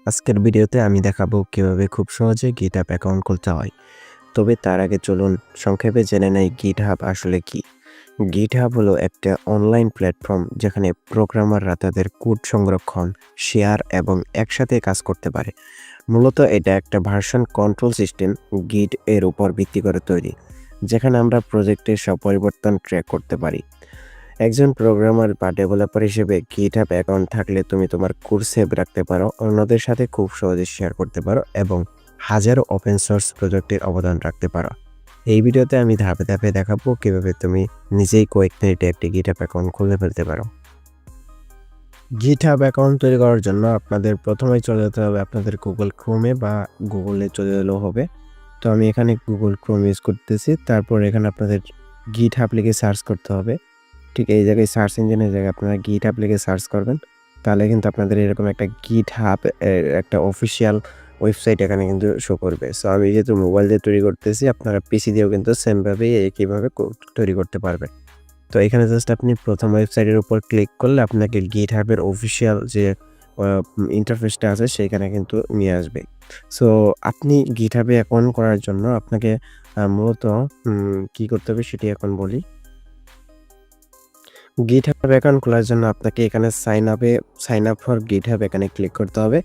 আজকের ভিডিওতে আমি দেখাবো কিভাবে খুব সহজে GitHub অ্যাকাউন্ট খুলতে হয়। তবে তার আগে চলুন সংক্ষেপে জেনে নেই GitHub আসলে কি। GitHub হলো একটা অনলাইন প্ল্যাটফর্ম যেখানে প্রোগ্রামাররা তাদের কোড সংরক্ষণ, শেয়ার এবং একসাথে কাজ করতে পারে। মূলত এটা একটা ভার্সন কন্ট্রোল সিস্টেম Git এর উপর ভিত্তি করে তৈরি, যেখানে আমরা প্রজেক্টের সব পরিবর্তন ট্র্যাক করতে পারি। একজন প্রোগ্রামার বা ডেভেলপার হিসেবে GitHub অ্যাকাউন্ট থাকলে তুমি তোমার কোড সেভ রাখতে পারো, অন্যদের সাথে খুব সহজে শেয়ার করতে পারো এবং হাজারো ওপেন সোর্স প্রজেক্টের অবদান রাখতে পারো। এই ভিডিওতে আমি ধাপে ধাপে দেখাবো কিভাবে তুমি নিজেই কয়েক মিনিটে একটি GitHub অ্যাকাউন্ট খুলে ফেলতে পারো। GitHub অ্যাকাউন্ট তৈরি করার জন্য আপনাদের প্রথমেই চলে যেতে হবে আপনাদের গুগল ক্রোমে বা গুগলে চলে গেলেও হবে। তো আমি এখানে গুগল ক্রোম ইউজ করতেছি। তারপর এখানে আপনাদের GitHub লিখে সার্চ করতে হবে। ঠিক এই জায়গায় সার্চ ইঞ্জিনের জায়গায় আপনারা GitHub লিখে সার্চ করবেন। তাহলে কিন্তু আপনাদের এরকম একটা GitHub এর একটা অফিসিয়াল ওয়েবসাইট এখানে কিন্তু শো করবে। সো আমি যেহেতু মোবাইল দিয়ে তৈরি করতেছি, আপনারা পিসি দিয়েও কিন্তু সেমভাবেই একইভাবে তৈরি করতে পারবেন। তো এখানে জাস্ট আপনি প্রথম ওয়েবসাইটের উপর ক্লিক করলে আপনাকে GitHub এর অফিসিয়াল যে ইন্টারফেসটা আছে সেখানে কিন্তু নিয়ে আসবে। সো আপনি GitHub এ অ্যাকাউন্ট করার জন্য আপনাকে মূলত কি করতে হবে সেটি এখন বলি। GitHub অ্যাকাউন্ট খোলার জন্য আপনাকে এখানে সাইন আপ ফর GitHub এখানে ক্লিক করতে হবে।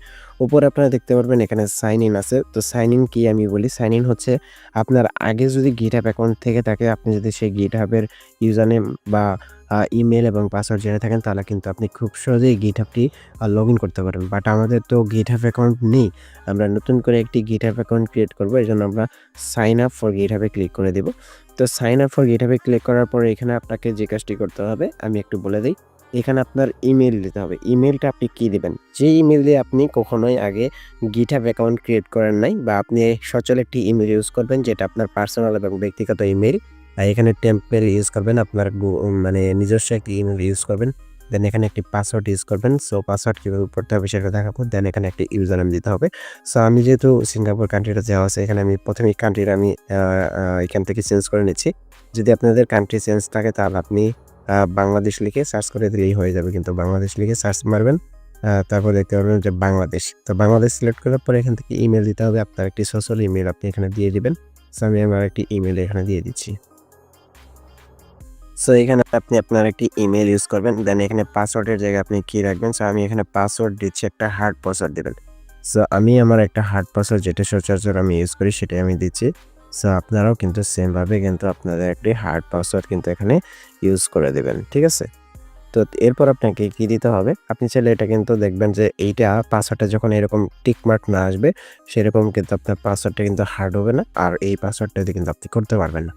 উপরে আপনারা দেখতে পারবেন এখানে সাইন ইন আছে। তো সাইন ইন কি আমি বলি, সাইন ইন হচ্ছে আপনার আগে যদি GitHub অ্যাকাউন্ট থেকে থাকে, আপনি যদি সেই GitHub এর ইউজারনেম বা ইমেইল এবং পাসওয়ার্ড জেনে থাকেন, তাহলে কিন্তু আপনি খুব সহজেই GitHubটি লগইন করতে পারেন। বাট আমাদের তো GitHub অ্যাকাউন্ট নেই। আমরা নতুন করে একটি GitHub অ্যাকাউন্ট ক্রিয়েট করব। এজন্য আমরা সাইন আপ ফর GitHub এ ক্লিক করে দেব। তো সাইন আপ ফর GitHub এ ক্লিক করার পরে এখানে আপনাকে যে কাজটি করতে হবে আমি একটু বলে দেই। এখানে আপনার ইমেইল দিতে হবে। ইমেইলটা আপনি কি দিবেন? যে ইমেইল দিয়ে আপনি কখনোই আগে GitHub অ্যাকাউন্ট ক্রিয়েট করেন নাই, বা আপনি সচল একটি ইমেইল ইউজ করবেন যেটা আপনার পার্সোনাল এবং ব্যক্তিগত ইমেইল। আর এখানে টেম্পলেট ইউজ করবেন, আপনার মানে নিজস্ব একটি ইমেইল ইউজ করবেন। দেন এখানে একটি পাসওয়ার্ড ইউজ করবেন। সো পাসওয়ার্ড কিভাবে পড়তে হবে সেটা দেখাবো। দেন এখানে একটি ইউজার নেম দিতে হবে। সো আমি যেহেতু সিঙ্গাপুর কান্ট্রিটা দেওয়া আছে, এখানে আমি প্রথমেই কান্ট্রিটা আমি এখান থেকে চেঞ্জ করে নিচ্ছি। যদি আপনাদের কান্ট্রি চেঞ্জ থাকে তাহলে আপনি বাংলাদেশ লিখে সার্চ করে দিলেই হয়ে যাবে। কিন্তু বাংলাদেশ লিখে সার্চ মারবেন, তারপর দেখতে পারবেন যে বাংলাদেশ। তো বাংলাদেশ সিলেক্ট করার পরে এখান থেকে ইমেইল দিতে হবে। আপনার একটি সোশ্যাল ইমেইল আপনি এখানে দিয়ে দিবেন। সো আমি আমার একটি ইমেইল এখানে দিয়ে দিচ্ছি। সো এখানে আপনি আপনার একটি ইমেইল ইউজ করবেন। দেন এখানে পাসওয়ার্ডের জায়গায় আপনি কি রাখবেন? সো আমি এখানে পাসওয়ার্ড দিচ্ছি, একটা হার্ড পাসওয়ার্ড দিবেন। সো আমি আমার একটা হার্ড পাসওয়ার্ড যেটা সচরাচর আমি ইউজ করি সেটাই আমি দিচ্ছি। সো আপনারাও কিন্তু সেমভাবে কিন্তু আপনাদের একটি হার্ড পাসওয়ার্ড কিন্তু এখানে ইউজ করে দিবেন। ঠিক আছে? তো এরপর আপনাকে কি দিতে হবে? আপনি চাইলে এটা কিন্তু দেখবেন যে এইটা পাসওয়ার্ডটা যখন এরকম টিক মার্ক না আসবে, সেরকম কিন্তু আপনার পাসওয়ার্ডটা কিন্তু হার্ড হবে না। আর এই পাসওয়ার্ডটা দিয়ে কিন্তু আপনি করতে পারবেন না।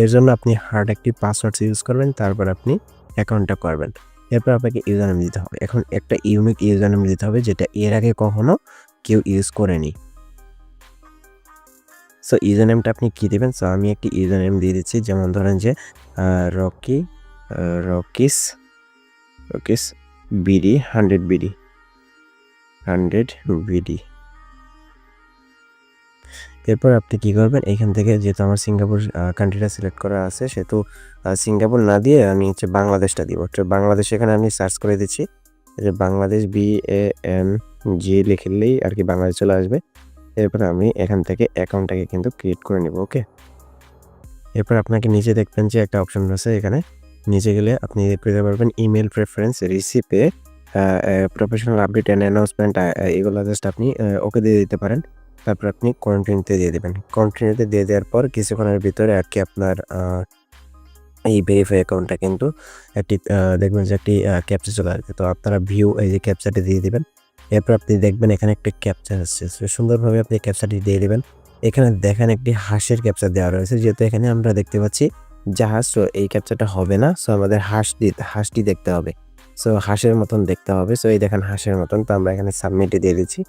এর জন্য আপনি হার্ড একটি পাসওয়ার্ড ইউজ করবেন, তারপর আপনি অ্যাকাউন্টটা করবেন। এরপর আপনাকে ইউজারনেম দিতে হবে। এখন একটা ইউনিক ইউজারনেম দিতে হবে যেটা এর আগে কখনো কেউ ইউজ করেনি। সো ইউজারনেমটা আপনি কি দিবেন? সো আমি একটি ইউজারনেম দিয়ে দিচ্ছি। যেমন ধরেন যে রকি রকিস রকিস বিডি 100 বিডি 100 বিডি। এরপর আপনি কি করবেন? এখান থেকে যেহেতু আমার সিঙ্গাপুর কান্ট্রিটা সিলেক্ট করা আছে, সেহেতু সিঙ্গাপুর না দিয়ে আমি হচ্ছে বাংলাদেশটা দিব। তো বাংলাদেশ এখানে আমি সার্চ করে দিচ্ছি। এই যে বাংলাদেশ BANG লিখলেই আর কি বাংলাদেশ চলে আসবে। এরপর আমি এখান থেকে অ্যাকাউন্টটাকে কিন্তু ক্রিয়েট করে নেব। ওকে? এরপর আপনাকে নিচে দেখবেন যে একটা অপশন আছে এখানে। নিচে গেলে আপনি পেতে পারবেন email preference, recipe, professional update and announcement, এগুলো জাস্ট আপনি ওকে দিয়ে দিতে পারেন। তারপর আপনি কন্টিনিউতে দিয়ে দিবেন। কন্টিনিউতে দিয়ে দেওয়ার পর কিছুক্ষণের ভিতরে আর কি আপনার এই ভেরিফাই অ্যাকাউন্টটা কিন্তু একটি দেখবেন যে একটি ক্যাপচা চলে আসবে। তো আপনারা এই যে ক্যাপচাটি দিয়ে দিবেন। এরপর আপনি দেখবেন এখানে একটা ক্যাপচা আসছে। সুন্দরভাবে আপনি ক্যাপচাটি দিয়ে দিবেন। এখানে দেখেন একটি হাঁসের ক্যাপচা দেওয়া রয়েছে। যেহেতু এখানে আমরা দেখতে পাচ্ছি জাহাজ, সো এই ক্যাপচাটা হবে না। সো আমাদের হাঁসটি দেখতে হবে। সো হাঁসের মতন দেখতে হবে। সো এই দেখেন হাঁসের মতন। তো আমরা এখানে সাবমিটে দিয়ে দিচ্ছি।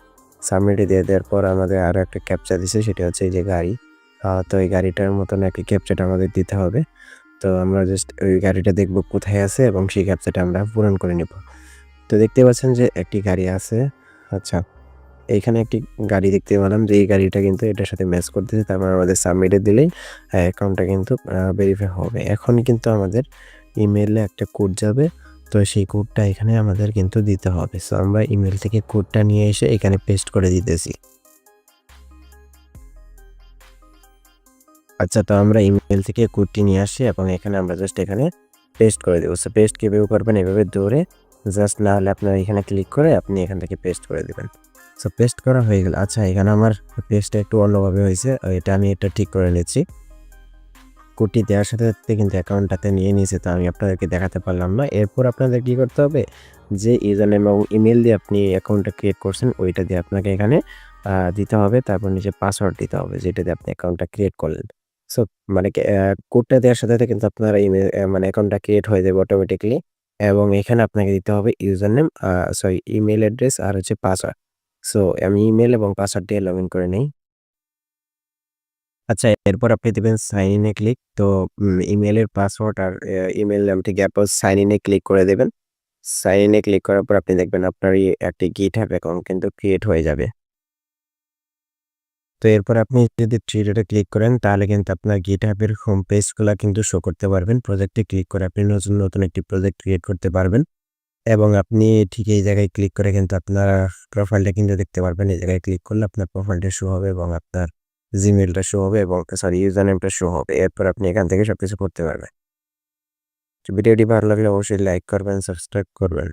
সাবমিটে দিয়ে দেওয়ার পর আমাদের আরও একটা ক্যাপচা দিছে, সেটা হচ্ছে এই যে গাড়ি। তো এই গাড়িটার মতন একই ক্যাপচাটা আমাদের দিতে হবে। তো আমরা জাস্ট ওই গাড়িটা দেখব কোথায় আছে এবং সেই ক্যাপচাটা আমরা পূরণ করে নেব। তো দেখতে পাচ্ছেন যে একটি গাড়ি আছে। আচ্ছা, এইখানে একটি গাড়ি দেখতে পেলাম যে এই গাড়িটা কিন্তু এটার সাথে ম্যাচ করতেছে। তারপর আমাদের সাবমিটে দিলেই অ্যাকাউন্টটা কিন্তু ভেরিফাই হবে। এখন কিন্তু আমাদের ইমেইলে একটা কোড যাবে। তো সেই কোডটা এখানে আমাদের কিন্তু দিতে হবে। সো আমরা ইমেল থেকে কোডটা নিয়ে এসে এখানে পেস্ট করে দিতেছি। আচ্ছা, তো আমরা ইমেল থেকে কোডটি নিয়ে আসছি এবং এখানে আমরা জাস্ট এখানে পেস্ট করে দেব। সো পেস্ট কিভাবে করবেন? এভাবে ধরে জাস্ট, না হলে আপনার এখানে ক্লিক করে আপনি এখান থেকে পেস্ট করে দিবেন। সো পেস্ট করা হয়ে গেল। আচ্ছা, এখানে আমার পেস্টটা একটু অন্যভাবে হয়েছে। আমি এটা ঠিক করে নিচ্ছি। কোডটি দেওয়ার সাথে, সাথে কিন্তু অ্যাকাউন্টটাতে নিয়ে নিয়েছে, তো আমি আপনাদেরকে দেখাতে পারলাম না। এরপর আপনাদের কি করতে হবে? যে ইউজারনেম এবং ইমেইল দিয়ে আপনি অ্যাকাউন্টটা ক্রিয়েট করছেন, ওইটা দিয়ে আপনাকে এখানে দিতে হবে। তারপর নিচে পাসওয়ার্ড দিতে হবে, যেটা দিয়ে আপনি অ্যাকাউন্টটা ক্রিয়েট করলেন। সো মানে কি কোডটা দেওয়ার সাথে, সাথে কিন্তু আপনার ইমেল মানে অ্যাকাউন্টটা ক্রিয়েট হয়ে যাবে অটোমেটিক্যালি। এবং এখানে আপনাকে দিতে হবে ইউজারনেম, সরি ইমেইল অ্যাড্রেস আর হচ্ছে পাসওয়ার্ড। সো আমি ইমেইল এবং পাসওয়ার্ড দিয়ে লগইন করে নেই। আচ্ছা, এরপর আপনি দিবেন সাইন ইন এ ক্লিক। তো ইমেইলের পাসওয়ার্ড আর ইমেইল নামটি গ্যাপও সাইন ইন এ ক্লিক করে দেবেন। সাইন ইন এ ক্লিক করার পর আপনি দেখবেন আপনার একটি GitHub অ্যাকাউন্ট কিন্তু ক্রিয়েট হয়ে যাবে। তো এরপর আপনি যদি থ্রি ডটে ক্লিক করেন, তাহলে কিন্তু আপনার GitHub এর হোম পেজগুলা কিন্তু শো করতে পারবেন। প্রজেক্টে ক্লিক করে আপনি নতুন একটি প্রজেক্ট ক্রিয়েট করতে পারবেন এবং আপনি ঠিক এই জায়গায় ক্লিক করে কিন্তু আপনার প্রোফাইলটা কিন্তু দেখতে পারবেন। এই জায়গায় ক্লিক করলে আপনার প্রোফাইলটা শো হবে এবং আপনার জিমেইলটা শো হবে এবং সরি ইউজার নেমটা শো হবে। এরপর আপনি এখান থেকে সবকিছু করতে পারবেন। ভিডিওটি ভালো লাগলে অবশ্যই লাইক করবেন, সাবস্ক্রাইব করবেন।